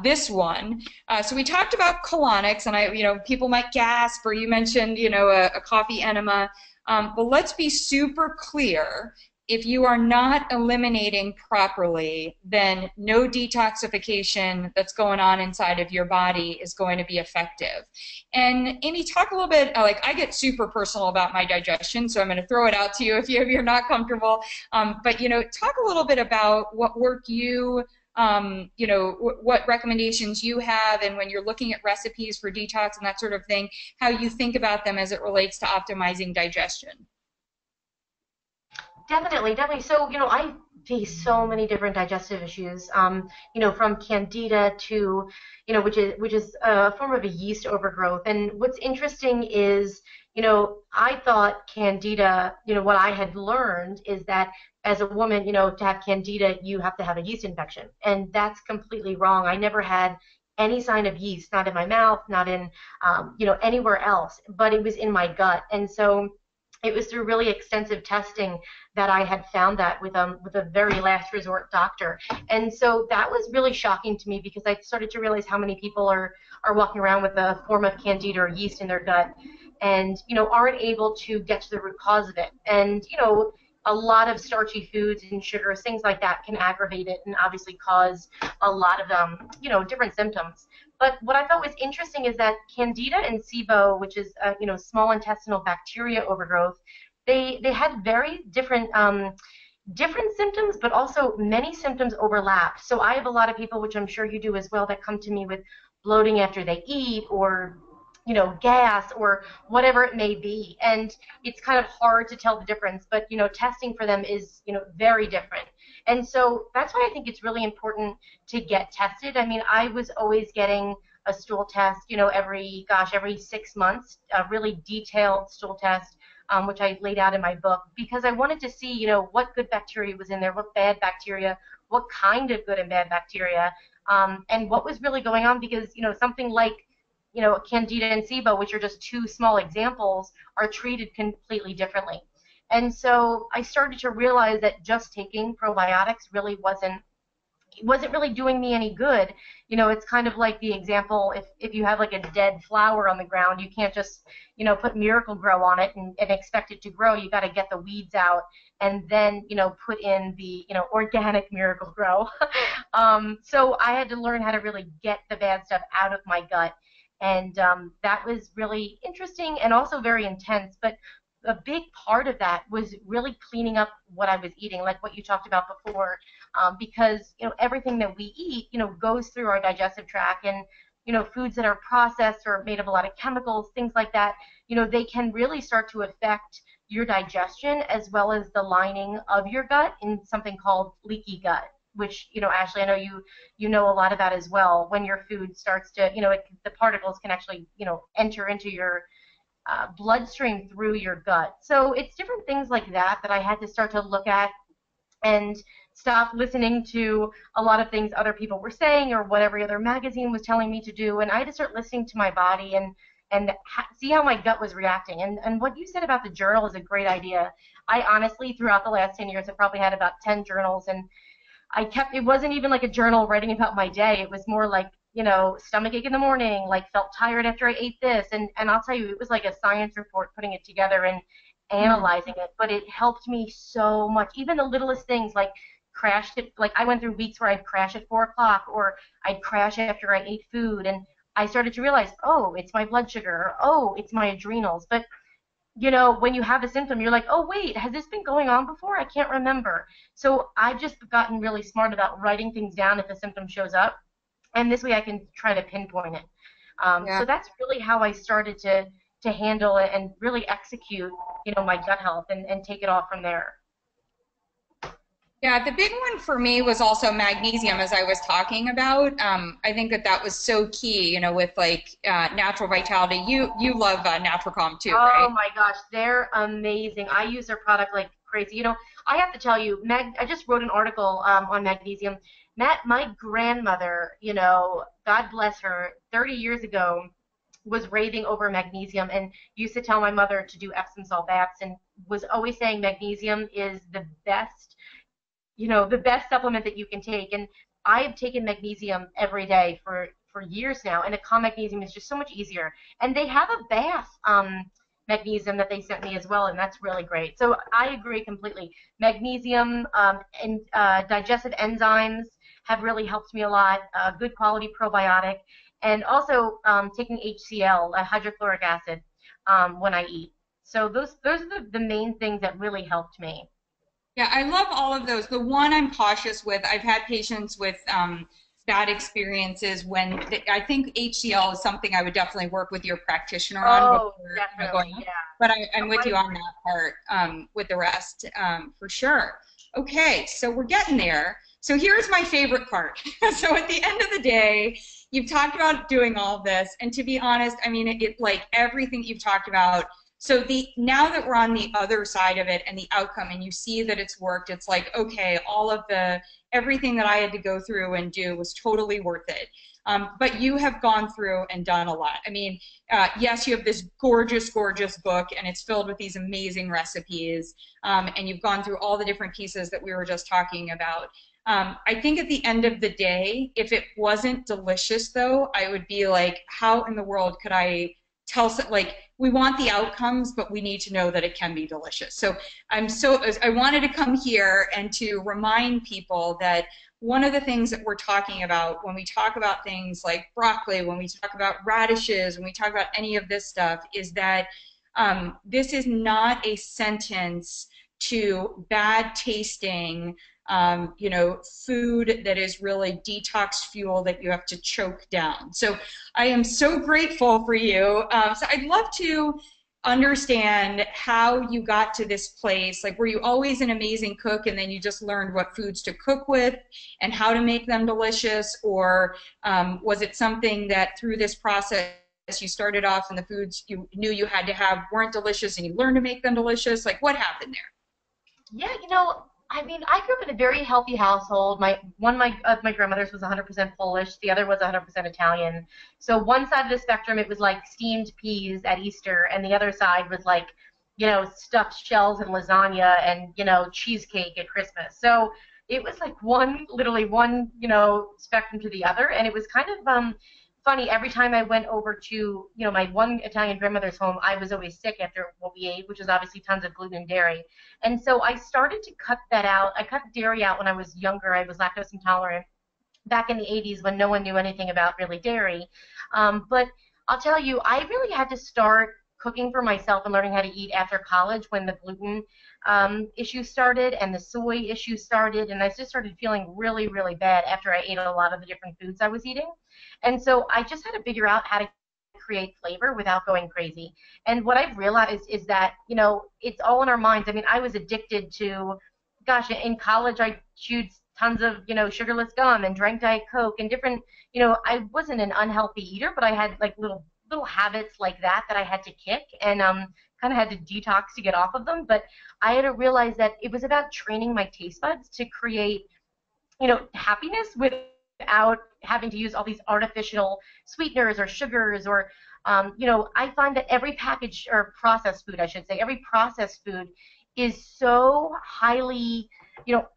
S2: this one. So we talked about colonics, and people might gasp, or you mentioned, a coffee enema. But let's be super clear. If you are not eliminating properly, then no detoxification that's going on inside of your body is going to be effective. And Amie, talk a little bit, I get super personal about my digestion, so I'm going to throw it out to you if you're not comfortable. But talk a little bit about what work what recommendations you have, and when you're looking at recipes for detox and that sort of thing, how you think about them as it relates to optimizing digestion.
S3: Definitely. So, I face so many different digestive issues, from candida to, which is a form of a yeast overgrowth. And what's interesting is, I thought candida, what I had learned is that as a woman, to have candida, you have to have a yeast infection. And that's completely wrong. I never had any sign of yeast, not in my mouth, not in, anywhere else, but it was in my gut. And so it was through really extensive testing that I had found that with a very last resort doctor. And so that was really shocking to me, because I started to realize how many people are walking around with a form of candida or yeast in their gut and, aren't able to get to the root cause of it. And, a lot of starchy foods and sugars, things like that, can aggravate it and obviously cause a lot of, different symptoms. But what I thought was interesting is that candida and SIBO, which is, small intestinal bacteria overgrowth, they had very different symptoms, but also many symptoms overlap. So I have a lot of people, which I'm sure you do as well, that come to me with bloating after they eat, or gas, or whatever it may be. And it's kind of hard to tell the difference, but, testing for them is, very different. And so that's why I think it's really important to get tested. I mean, I was always getting a stool test, every 6 months, a really detailed stool test, which I laid out in my book, because I wanted to see, what good bacteria was in there, what bad bacteria, what kind of good and bad bacteria, and what was really going on, because, something like Candida and SIBO, which are just two small examples, are treated completely differently. And so I started to realize that just taking probiotics really wasn't really doing me any good. It's kind of like the example, if you have like a dead flower on the ground, you can't just, put Miracle-Gro on it and expect it to grow. You got to get the weeds out and then, put in the, organic Miracle-Gro. So I had to learn how to really get the bad stuff out of my gut. And that was really interesting and also very intense. But a big part of that was really cleaning up what I was eating, like what you talked about before, because everything that we eat goes through our digestive tract, and foods that are processed or made of a lot of chemicals, things like that, they can really start to affect your digestion as well as the lining of your gut in something called leaky gut, which, Ashley, I know you know a lot about as well. When your food starts to, the particles can actually, enter into your bloodstream through your gut. So it's different things like that I had to start to look at and stop listening to a lot of things other people were saying or what every other magazine was telling me to do. And I had to start listening to my body and, and see how my gut was reacting. And what you said about the journal is a great idea. I honestly, throughout the last 10 years, I probably had about 10 journals, and it wasn't even like a journal writing about my day. It was more like, stomach ache in the morning, like felt tired after I ate this. And I'll tell you, it was like a science report putting it together and analyzing it. But it helped me so much. Even the littlest things like crashed it, like I went through weeks where I'd crash at 4 o'clock or I'd crash after I ate food. And I started to realize, oh, it's my blood sugar, or oh, it's my adrenals. But when you have a symptom, you're like, oh, wait, has this been going on before? I can't remember. So I've just gotten really smart about writing things down if a symptom shows up, and this way I can try to pinpoint it.
S2: Yeah.
S3: So that's really how I started to handle it and really execute, my gut health and take it off from there.
S2: Yeah, the big one for me was also magnesium, as I was talking about. I think that was so key, with like Natural Vitality. You love Naturalcom too, right?
S3: Oh my gosh, they're amazing. I use their product like crazy. I have to tell you, I just wrote an article on magnesium. My grandmother, God bless her, 30 years ago was raving over magnesium and used to tell my mother to do Epsom salt baths and was always saying magnesium is the best supplement that you can take. And I have taken magnesium every day for years now, and a calm magnesium is just so much easier. And they have a bath magnesium that they sent me as well, and that's really great. So I agree completely. Magnesium and digestive enzymes have really helped me a lot. Good quality probiotic, and also taking HCl, hydrochloric acid, when I eat. So those are the main things that really helped me.
S2: Yeah, I love all of those. The one I'm cautious with, I've had patients with bad experiences I think HCl is something I would definitely work with your practitioner on
S3: Oh,
S2: before
S3: definitely,
S2: going on.
S3: yeah.
S2: But I'm with you on that part with the rest for sure. Okay, so we're getting there. So here's my favorite part. So at the end of the day, you've talked about doing all this, and to be honest, I mean, it like everything you've talked about. So now that we're on the other side of it and the outcome, and you see that it's worked, it's like, okay, everything that I had to go through and do was totally worth it. But you have gone through and done a lot. I mean, yes, you have this gorgeous, gorgeous book, and it's filled with these amazing recipes, and you've gone through all the different pieces that we were just talking about. I think at the end of the day, if it wasn't delicious, though, I would be like, how in the world could I we want the outcomes, but we need to know that it can be delicious. So I wanted to come here and to remind people that one of the things that we're talking about when we talk about things like broccoli, when we talk about radishes, when we talk about any of this stuff, is that this is not a sentence to bad tasting food that is really detox fuel that you have to choke down. So I am so grateful for you. So I'd love to understand how you got to this place. Like, were you always an amazing cook and then you just learned what foods to cook with and how to make them delicious? Or was it something that through this process you started off and the foods you knew you had to have weren't delicious and you learned to make them delicious? Like, what happened there?
S3: Yeah, I mean, I grew up in a very healthy household. One of my grandmothers was 100% Polish. The other was 100% Italian. So one side of the spectrum, it was like steamed peas at Easter, and the other side was like, stuffed shells and lasagna and, cheesecake at Christmas. So it was like literally one, spectrum to the other, and it was kind of funny. Every time I went over to, my one Italian grandmother's home, I was always sick after what we ate, which was obviously tons of gluten and dairy. And so I started to cut that out. I cut dairy out when I was younger. I was lactose intolerant back in the 80s when no one knew anything about really dairy. But I'll tell you, I really had to start cooking for myself and learning how to eat after college when the gluten issue started and the soy issue started, and I just started feeling really, really bad after I ate a lot of the different foods I was eating. And so I just had to figure out how to create flavor without going crazy. And what I've realized is that, it's all in our minds. I mean, I was addicted to, gosh, in college I chewed tons of, sugarless gum and drank Diet Coke and different, I wasn't an unhealthy eater, but I had like little habits like that I had to kick and kind of had to detox to get off of them. But I had to realize that it was about training my taste buds to create, happiness without having to use all these artificial sweeteners or sugars or I find that every packaged or processed food, I should say, every processed food is so highly,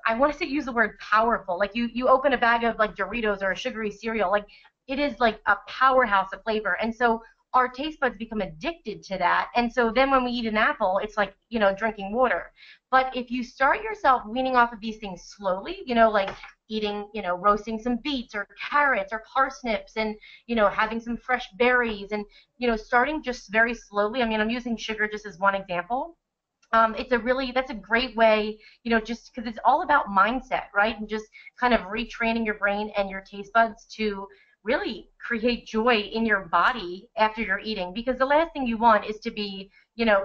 S3: I want to say use the word powerful. Like you open a bag of like Doritos or a sugary cereal, like it is like a powerhouse of flavor. And so our taste buds become addicted to that. And so then when we eat an apple, it's like, drinking water. But if you start yourself weaning off of these things slowly, like eating, roasting some beets or carrots or parsnips and, having some fresh berries and, starting just very slowly. I mean, I'm using sugar just as one example. That's a great way, just because it's all about mindset, right? And just kind of retraining your brain and your taste buds to really create joy in your body after you're eating. Because the last thing you want is to be,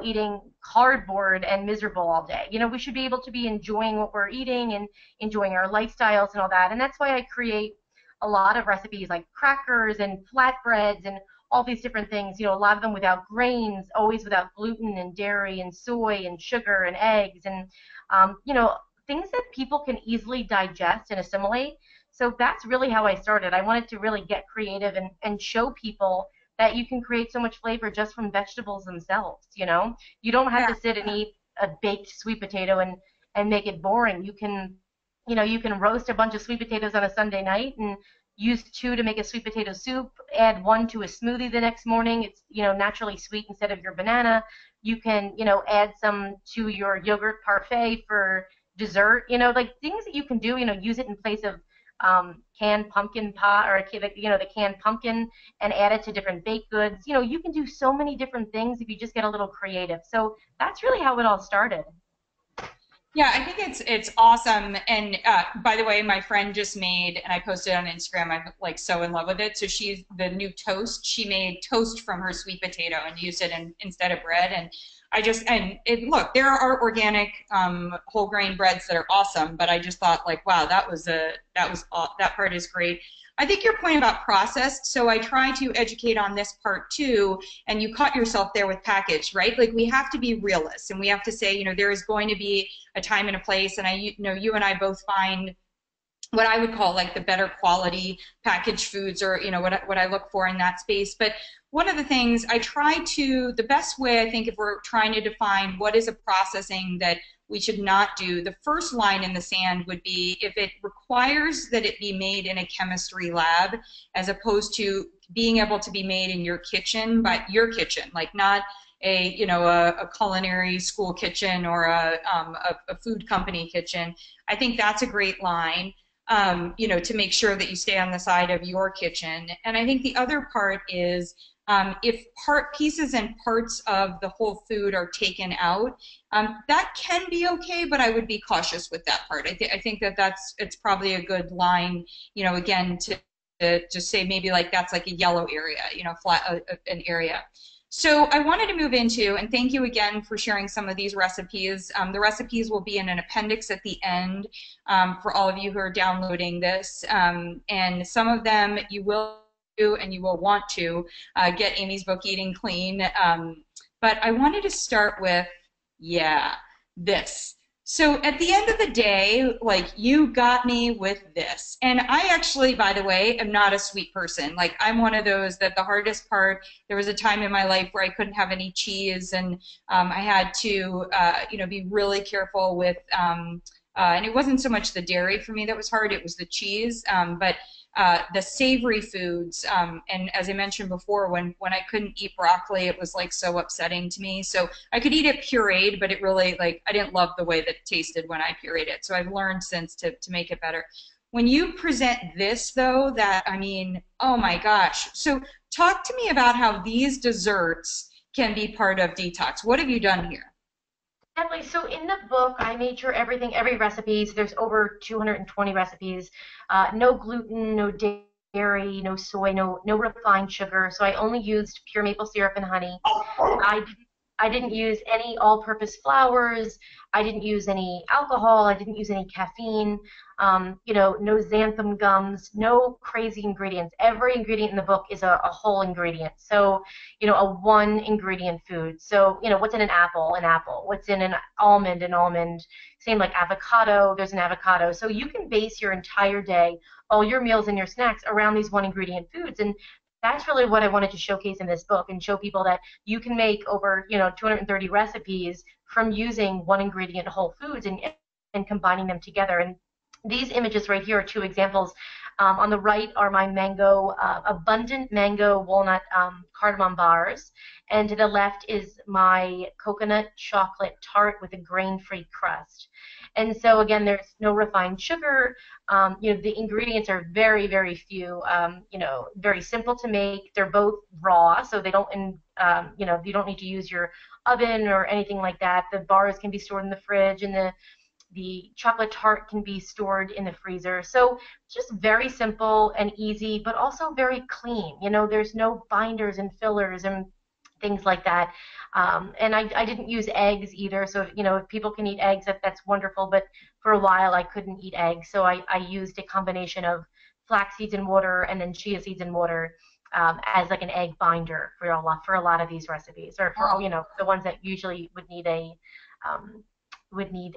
S3: eating cardboard and miserable all day. We should be able to be enjoying what we're eating and enjoying our lifestyles and all that. And that's why I create a lot of recipes like crackers and flatbreads and all these different things, a lot of them without grains, always without gluten and dairy and soy and sugar and eggs and, things that people can easily digest and assimilate. So that's really how I started. I wanted to really get creative and show people that you can create so much flavor just from vegetables themselves, You don't have to sit and eat a baked sweet potato and make it boring. You can roast a bunch of sweet potatoes on a Sunday night and use 2 to make a sweet potato soup, add 1 to a smoothie the next morning. It's, naturally sweet instead of your banana. You can, add some to your yogurt parfait for dessert, like things that you can do, use it in place of canned pumpkin pie or, the canned pumpkin and add it to different baked goods. You can do so many different things if you just get a little creative. So that's really how it all started.
S2: Yeah, I think it's awesome. And by the way, my friend just made, and I posted on Instagram. I'm like so in love with it. So she's the new toast. She made toast from her sweet potato and used it instead of bread. And look, there are organic whole grain breads that are awesome. But I just thought like, wow, that part is great. I think your point about processed, so I try to educate on this part too, and you caught yourself there with packaged, right? Like we have to be realists and we have to say, there is going to be a time and a place, and you and I both find what I would call like the better quality packaged foods or, what I look for in that space. But one of the things the best way I think if we're trying to define what is a processing that we should not do, the first line in the sand would be if it requires that it be made in a chemistry lab as opposed to being able to be made in your kitchen, but your kitchen, like not a culinary school kitchen or a food company kitchen. I think that's a great line, to make sure that you stay on the side of your kitchen. And I think the other part is if pieces and parts of the whole food are taken out, that can be okay, but I would be cautious with that part. I think it's probably a good line, again, to just say maybe like that's like a yellow area, an area. So I wanted to move into, and thank you again for sharing some of these recipes. The recipes will be in an appendix at the end for all of you who are downloading this, and some of them you will do and you will want to get Amie's book, Eating Clean. But I wanted to start with, this. So at the end of the day, like you got me with this. And I actually, by the way, am not a sweet person. Like I'm one of those that the hardest part, there was a time in my life where I couldn't have any cheese and I had to, be really careful with, and it wasn't so much the dairy for me that was hard, it was the cheese. But the savory foods, and as I mentioned before, when I couldn't eat broccoli, it was like so upsetting to me. So I could eat it pureed, but it really, like, I didn't love the way that it tasted when I pureed it. So I've learned since to make it better. When you present this, though, oh my gosh. So talk to me about how these desserts can be part of Detox. What have you done here?
S3: Exactly. So in the book, I made sure every recipe, so there's over 220 recipes, no gluten, no dairy, no soy, no refined sugar. So I only used pure maple syrup and honey. I didn't use any all-purpose flours. I didn't use any alcohol. I didn't use any caffeine. No xanthan gums, no crazy ingredients. Every ingredient in the book is a whole ingredient. So, a one ingredient food. So, what's in an apple? An apple. What's in an almond? An almond. Same like avocado, there's an avocado. So you can base your entire day, all your meals and your snacks around these one ingredient foods. And that's really what I wanted to showcase in this book and show people that you can make over, 230 recipes from using one ingredient whole foods and combining them together. And these images right here are two examples. On the right are my abundant mango walnut cardamom bars, and to the left is my coconut chocolate tart with a grain-free crust. And so again, there's no refined sugar. The ingredients are very, very few. Very simple to make. They're both raw, so they don't, you don't need to use your oven or anything like that. The bars can be stored in the fridge, and the chocolate tart can be stored in the freezer. So just very simple and easy, but also very clean. There's no binders and fillers and things like that. And I didn't use eggs either. So, if people can eat eggs, that's wonderful. But for a while, I couldn't eat eggs. So I used a combination of flax seeds and water and then chia seeds and water as like an egg binder for a lot of these recipes, or for, the ones that usually would need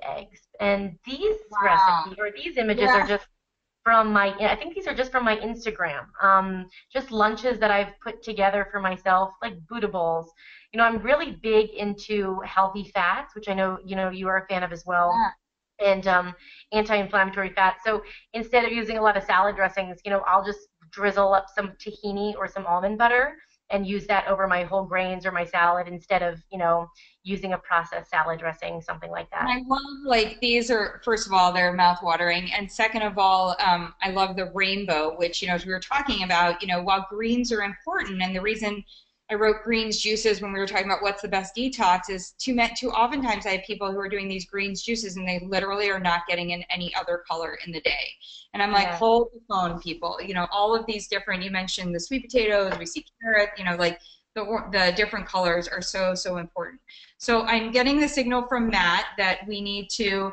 S3: eggs. And these recipes or these images are just from I think these are just from my Instagram. Just lunches that I've put together for myself, like Buddha bowls. I'm really big into healthy fats, which I know, you are a fan of as well. Yeah. And anti-inflammatory fats. So instead of using a lot of salad dressings, I'll just drizzle up some tahini or some almond butter and use that over my whole grains or my salad instead of, using a processed salad dressing, something like that.
S2: And I love, these are, first of all, they're mouth-watering, and second of all, I love the rainbow, which, as we were talking about, while greens are important, and the reason I wrote greens juices when we were talking about what's the best detox is too oftentimes I have people who are doing these greens juices and they literally are not getting in any other color in the day. And I'm like, hold the phone, people. All of these different, you mentioned the sweet potatoes, we see carrot, the different colors are so, so important. So I'm getting the signal from Matt that we need to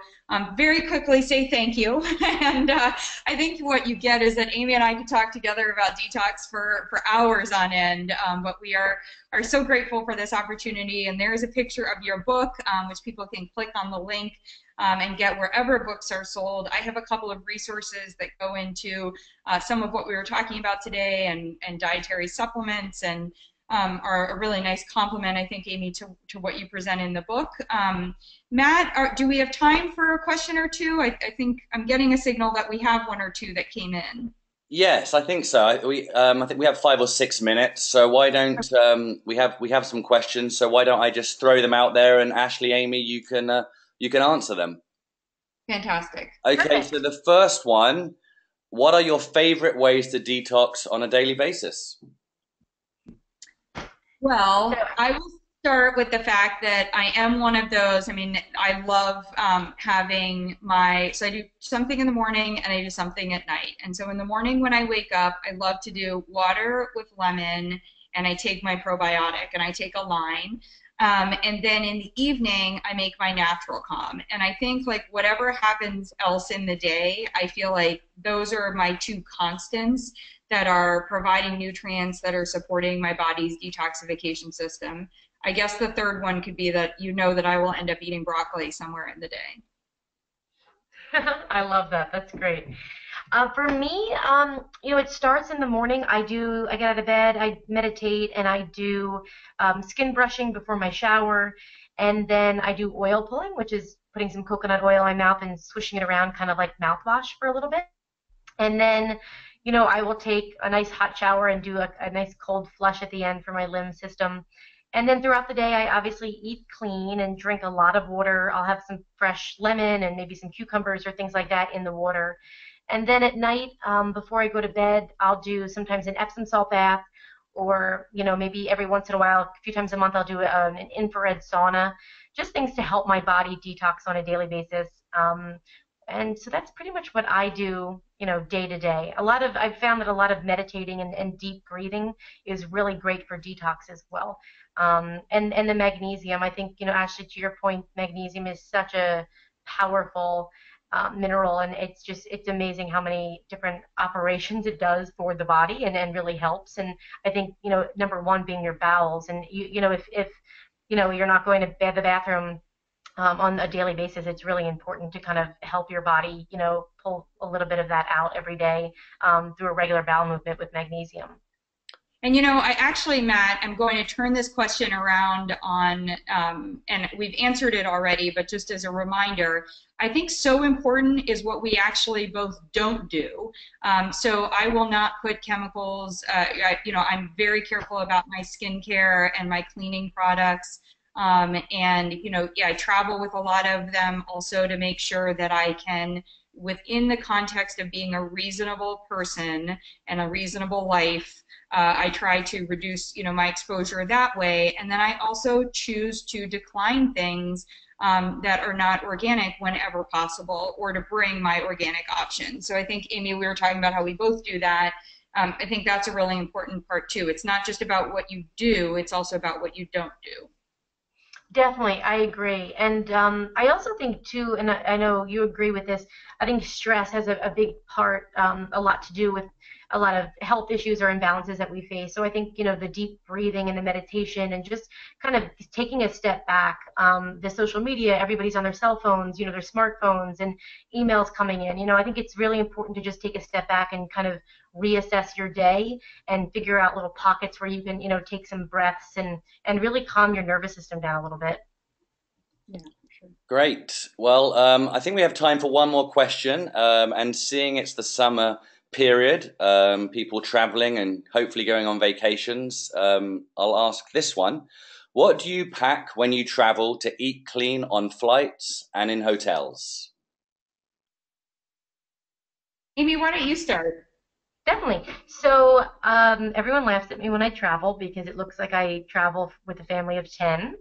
S2: very quickly say thank you. And I think what you get is that Amie and I could talk together about detox for hours on end, but we are so grateful for this opportunity. And there is a picture of your book, which people can click on the link and get wherever books are sold. I have a couple of resources that go into some of what we were talking about today, and dietary supplements, and are a really nice complement, I think, Amie, to what you present in the book. Matt, do we have time for a question or two? I think I'm getting a signal that we have one or two that came in.
S1: Yes, I think so. I think we have 5 or 6 minutes. So why don't we have some questions? So why don't I just throw them out there, and Ashley, Amie, you can answer them.
S2: Fantastic.
S1: Okay.
S2: Perfect.
S1: So the first one: what are your favorite ways to detox on a daily basis?
S2: Well, I will start with the fact that I am one of those. I mean, I love having so I do something in the morning and I do something at night. And so in the morning when I wake up, I love to do water with lemon, and I take my probiotic, and I take a line. And then in the evening, I make my natural calm. And I think whatever happens else in the day, I feel like those are my two constants that are providing nutrients that are supporting my body's detoxification system. I guess the third one could be that that I will end up eating broccoli somewhere in the day.
S3: I love that. That's great. For me, it starts in the morning. I get out of bed, I meditate, and I do skin brushing before my shower, and then I do oil pulling, which is putting some coconut oil in my mouth and swishing it around, kind of like mouthwash for a little bit. And then, I will take a nice hot shower and do a nice cold flush at the end for my lymph system. And then throughout the day, I obviously eat clean and drink a lot of water. I'll have some fresh lemon and maybe some cucumbers or things like that in the water. And then at night, before I go to bed, I'll do sometimes an Epsom salt bath, or maybe every once in a while, a few times a month, I'll do an infrared sauna. Just things to help my body detox on a daily basis. And so that's pretty much what I do, day to day. I've found that a lot of meditating and deep breathing is really great for detox as well. And the magnesium, I think, Ashley, to your point, magnesium is such a powerful mineral, and it's amazing how many different operations it does for the body and really helps. And I think, number one being your bowels, and if you're not going to the bathroom on a daily basis, it's really important to kind of help your body, pull a little bit of that out every day through a regular bowel movement with magnesium.
S2: And I actually, Matt, I'm going to turn this question around on, and we've answered it already, but just as a reminder, I think so important is what we actually both don't do. So I will not put chemicals, I'm very careful about my skincare and my cleaning products. And, yeah, I travel with a lot of them also to make sure that I can, within the context of being a reasonable person and a reasonable life, I try to reduce, my exposure that way. And then I also choose to decline things that are not organic whenever possible, or to bring my organic options. So I think, Amie, we were talking about how we both do that. I think that's a really important part too. It's not just about what you do, it's also about what you don't do.
S3: Definitely, I agree. And I also think too, and I know you agree with this, I think stress has a big part, a lot to do with a lot of health issues or imbalances that we face. So I think, the deep breathing and the meditation and just kind of taking a step back, the social media, everybody's on their cell phones, their smartphones and emails coming in. I think it's really important to just take a step back and kind of reassess your day and figure out little pockets where you can, take some breaths and really calm your nervous system down a little bit.
S2: Yeah, for sure.
S1: Great. Well, I think we have time for one more question. And seeing it's the summer period, people traveling and hopefully going on vacations, I'll ask this one. What do you pack when you travel to eat clean on flights and in hotels?
S2: Amie, why don't you start?
S3: Definitely. So everyone laughs at me when I travel because it looks like I travel with a family of 10.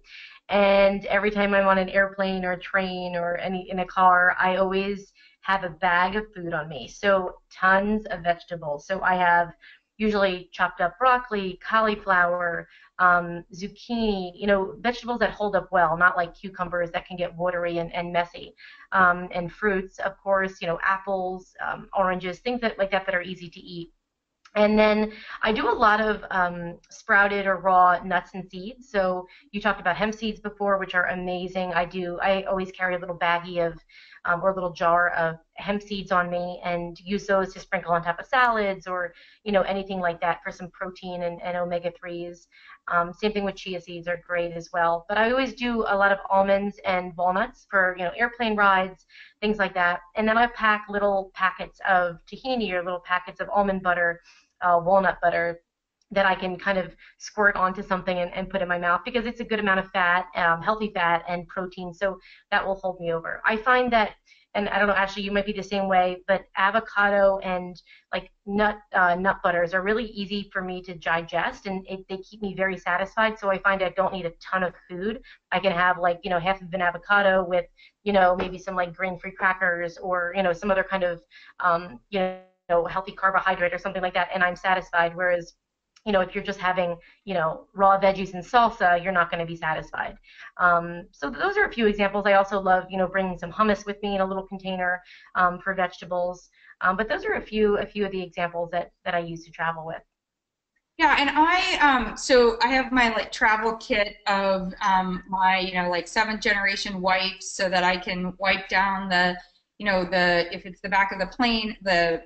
S3: And every time I'm on an airplane or a train or in a car, I always have a bag of food on me. So tons of vegetables. So I have usually chopped up broccoli, cauliflower, zucchini, vegetables that hold up well, not like cucumbers that can get watery and messy. And fruits, of course, apples, oranges, things like that are easy to eat. And then I do a lot of sprouted or raw nuts and seeds. So you talked about hemp seeds before, which are amazing. I always carry a little baggie of or a little jar of hemp seeds on me and use those to sprinkle on top of salads or anything like that for some protein and omega-3s. Same thing with chia seeds are great as well. But I always do a lot of almonds and walnuts for airplane rides, things like that. And then I pack little packets of tahini or little packets of almond butter, walnut butter that I can kind of squirt onto something and put in my mouth because it's a good amount of fat, healthy fat and protein, so that will hold me over. I find that, and I don't know, Ashley, you might be the same way, but avocado and like nut butters are really easy for me to digest, and they keep me very satisfied. So I find I don't need a ton of food. I can have half of an avocado with maybe some like grain-free crackers or some other kind of healthy carbohydrate or something like that, and I'm satisfied. Whereas if you're just having, raw veggies and salsa, you're not going to be satisfied. So those are a few examples. I also love, bringing some hummus with me in a little container for vegetables. But those are a few of the examples that I use to travel with.
S2: Yeah, and so I have my like travel kit of my like seventh generation wipes so that I can wipe down the if it's the back of the plane, the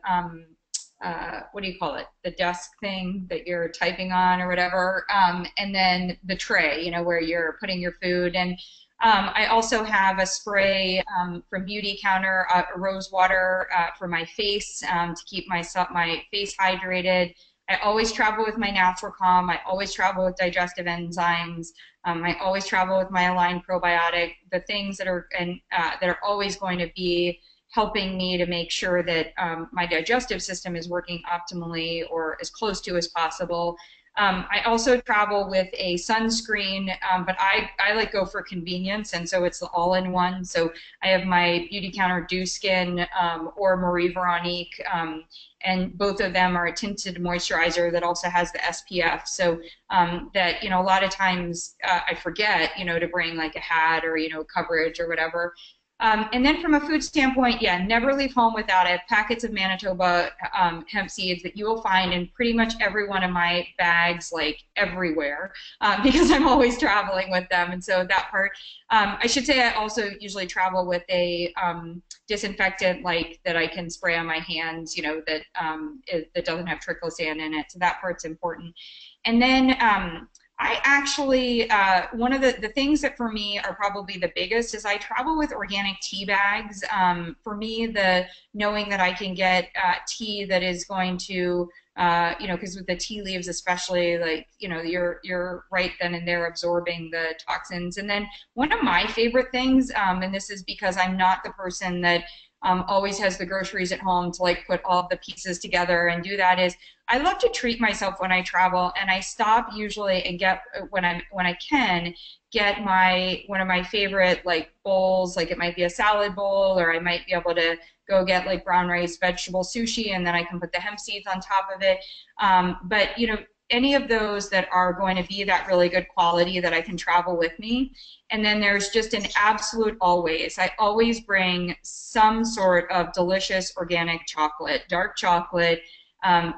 S2: what do you call it, the desk thing that you're typing on or whatever, and then the tray, where you're putting your food. And I also have a spray from Beauty Counter, rose water for my face to keep my face hydrated. I always travel with my Natural Calm. I always travel with digestive enzymes. I always travel with my Align probiotic. The things that are that are always going to be helping me to make sure that my digestive system is working optimally or as close to as possible. I also travel with a sunscreen, but I like go for convenience, and so it's all in one. So I have my Beauty Counter Dew Skin or Marie Veronique, and both of them are a tinted moisturizer that also has the SPF. So that, a lot of times I forget, to bring like a hat or, coverage or whatever. And then from a food standpoint, yeah, never leave home without it. Packets of Manitoba hemp seeds that you will find in pretty much every one of my bags, like everywhere, because I'm always traveling with them. And so that part, I should say I also usually travel with a disinfectant like that I can spray on my hands, that doesn't have triclosan in it. So that part's important. And then I actually, one of the things that for me are probably the biggest is I travel with organic tea bags. For me, the knowing that I can get tea that is going to, because with the tea leaves especially, like, you're right then and there absorbing the toxins. And then one of my favorite things, and this is because I'm not the person that always has the groceries at home to like put all of the pieces together and do that, is I love to treat myself when I travel, and I stop usually and get when I can get one of my favorite like bowls, like it might be a salad bowl, or I might be able to go get like brown rice vegetable sushi, and then I can put the hemp seeds on top of it. But any of those that are going to be that really good quality that I can travel with me. And then there's just an absolute always. I always bring some sort of delicious organic chocolate, dark chocolate,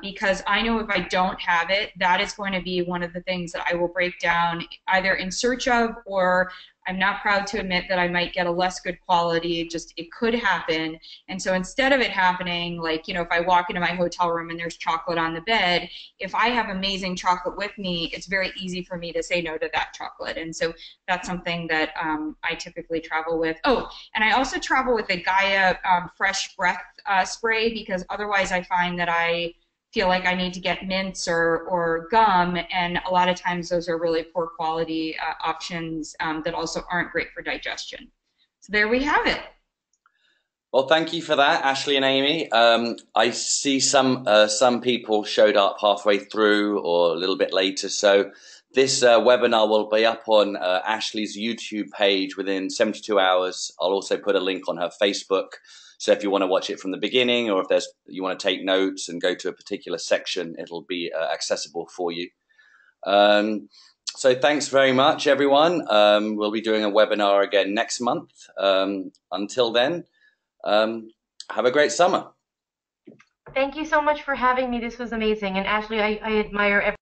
S2: because I know if I don't have it, that is going to be one of the things that I will break down either in search of, or I'm not proud to admit that I might get a less good quality. Just it could happen. And so instead of it happening, like, if I walk into my hotel room and there's chocolate on the bed, if I have amazing chocolate with me, it's very easy for me to say no to that chocolate. And so that's something that I typically travel with. Oh, and I also travel with a Gaia Fresh Breath spray, because otherwise I find that I feel like I need to get mints or gum, and a lot of times those are really poor quality options that also aren't great for digestion. So there we have it.
S1: Well, thank you for that, Ashley and Amie. I see some people showed up halfway through or a little bit later, so this webinar will be up on Ashley's YouTube page within 72 hours. I'll also put a link on her Facebook. So if you want to watch it from the beginning, or if you want to take notes and go to a particular section, it'll be accessible for you. So thanks very much, everyone. We'll be doing a webinar again next month. Until then, have a great summer.
S3: Thank you so much for having me. This was amazing. And Ashley, I admire